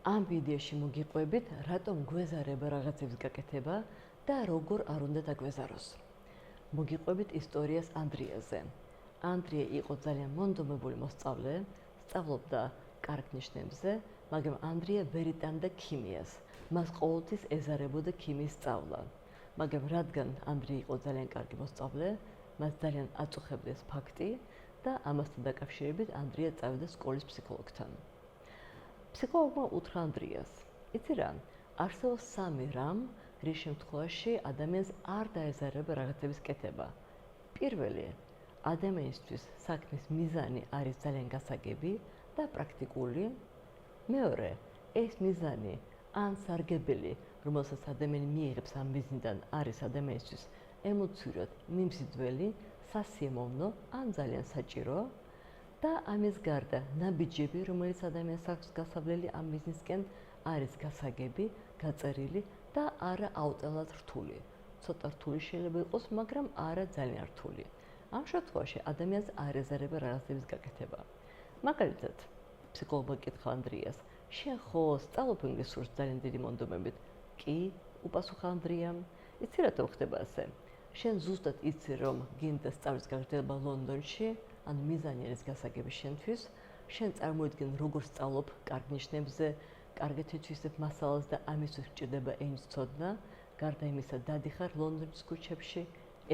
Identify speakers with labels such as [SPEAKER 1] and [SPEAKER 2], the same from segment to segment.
[SPEAKER 1] ამ ვიდეოში მოგიყვებით, რატომ გვეზარება რაღაცების გაკეთება და როგორ არ უნდა დაგვეზაროს. მოგიყვებით ისტორიას ანდრიაზე. ანდრია იყო ძალიან მონდომებული მოსწავლე, სწავლობდა კარგ ნიშნებზე, მაგრამ ანდრია ვერ იტანდა ქიმიას. მას ყოველთვის ეზარებოდა ქიმიის სწავლა. მაგრამ რადგან ანდრია იყო ძალიან კარგი მოსწავლე, მას ძალიან აწუხებდა ეს ფაქტი და ამასთან დაკავშირებით ანდრია წავიდა სკოლის ფსიქოლოგთან. ფსიქოლოგმა უთხრა ანდრიას, იცი რა, არსებობს სამი რამ, რის შემთხვევაში ადამიანს არ დაეზარება რაღაცების კეთება. პირველი, ადამიანისთვის საქმის მიზანი არის ძალიან გასაგები და პრაქტიკული. მეორე, ეს მიზანი ან სარგებელი, რომელსაც ადამიანი მიიღებს ამ მიზნიდან, არის ადამიანისთვის ემოციურად მიმზიდველი, სასიამოვნო ან ძალიან საჭირო. და ამის გარდა ნაბიჯები, რომელიც ადამიანს აქვს გასავლელი ამ მიზნისკენ, არის გასაგები, გაწერილი და არა აუტანად რთული. ცოტა რთული შეიძლება იყოს, მაგრამ არა ძალიან რთული. ამ შემთხვევაში ადამიანს არ ეზარება რაღაცების გაკეთება. მაგალითად, ფსიქოლოგმა კითხა ანდრიას, შენ ხო სწავლობ ინგლისურს ძალიან დიდი მონდომებით? კი, უპასუხა ანდრიამ. იცი რატომ ხდება ასე? შენ ზუსტად იცი, რომ გინდა სწავლის გაგრძელება ლონდონში, ანუ მიზანი არის გასაგები შენთვის, შენ წარმოიდგენ, როგორ სწავლობ კარგ ნიშნებზე, კარგად ეთვისებ მასალას და ამისთვის გჭირდება ენის ცოდნა, გარდა იმისა, დადიხარ ლონდონის ქუჩებში,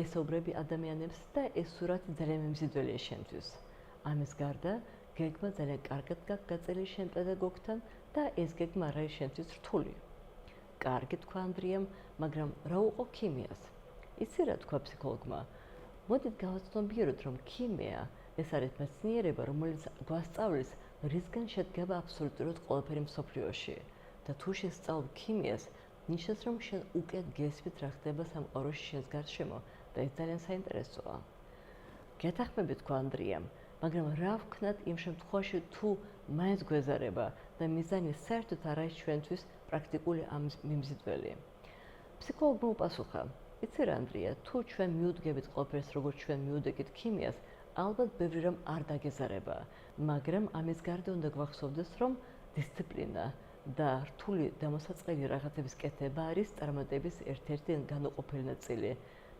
[SPEAKER 1] ესაუბრები ადამიანებს და ეს სურათი ძალიან მიმზიდველია შენთვის. ამის გარდა, გეგმა ძალიან კარგად გაქვს გაწეული შენ პედაგოგთან და ეს გეგმა არ არის შენთვის რთული. კარგი, თქვა ანდრიამ, მაგრამ რა უყო ქიმიას? იცი რა თქვა ფსიქოლოგმა? მოდით გავაცნობიეროთ, რომ ქიმია ეს არის მეცნიერება, რომელიც გვასწავლის, რისგან შედგება აბსოლუტურად ყველაფერი მსოფლიოში. და თუ შესწავლობ ქიმიას, ნიშნავს, რომ შენ უკეთ გესმით, რა ხდება სამყაროში შენს გარშემო და ეს ძალიან საინტერესოა. გეთანხმებით, თქვა ანდრიამ, მაგრამ რა ვქნათ იმ შემთხვევაში, თუ მაინც გვეზარება და მიზანი საერთოდ არ არის ჩვენთვის პრაქტიკული ამ მიმზიდველი. ფსიქოლოგმა უპასუხა, იცი რა ანდრია, თუ ჩვენ მიუდგებით ყველაფერს, როგორც ჩვენ მიუდგეთ ქიმიას, ალბათ ბევრი რამ არ დაგეზარება, მაგრამ ამის გარდა უნდა გვახსოვდეს, რომ დისციპლინა და რთული დამოსაწყელი რაღაცების კეთება არის წარმატების ერთ-ერთი განუყოფელი ნაწილი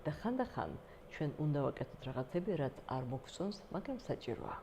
[SPEAKER 1] და ხანდახან ჩვენ უნდა ვაკეთოთ რაღაცები, რაც არ მოგწონს, მაგრამ საჭიროა.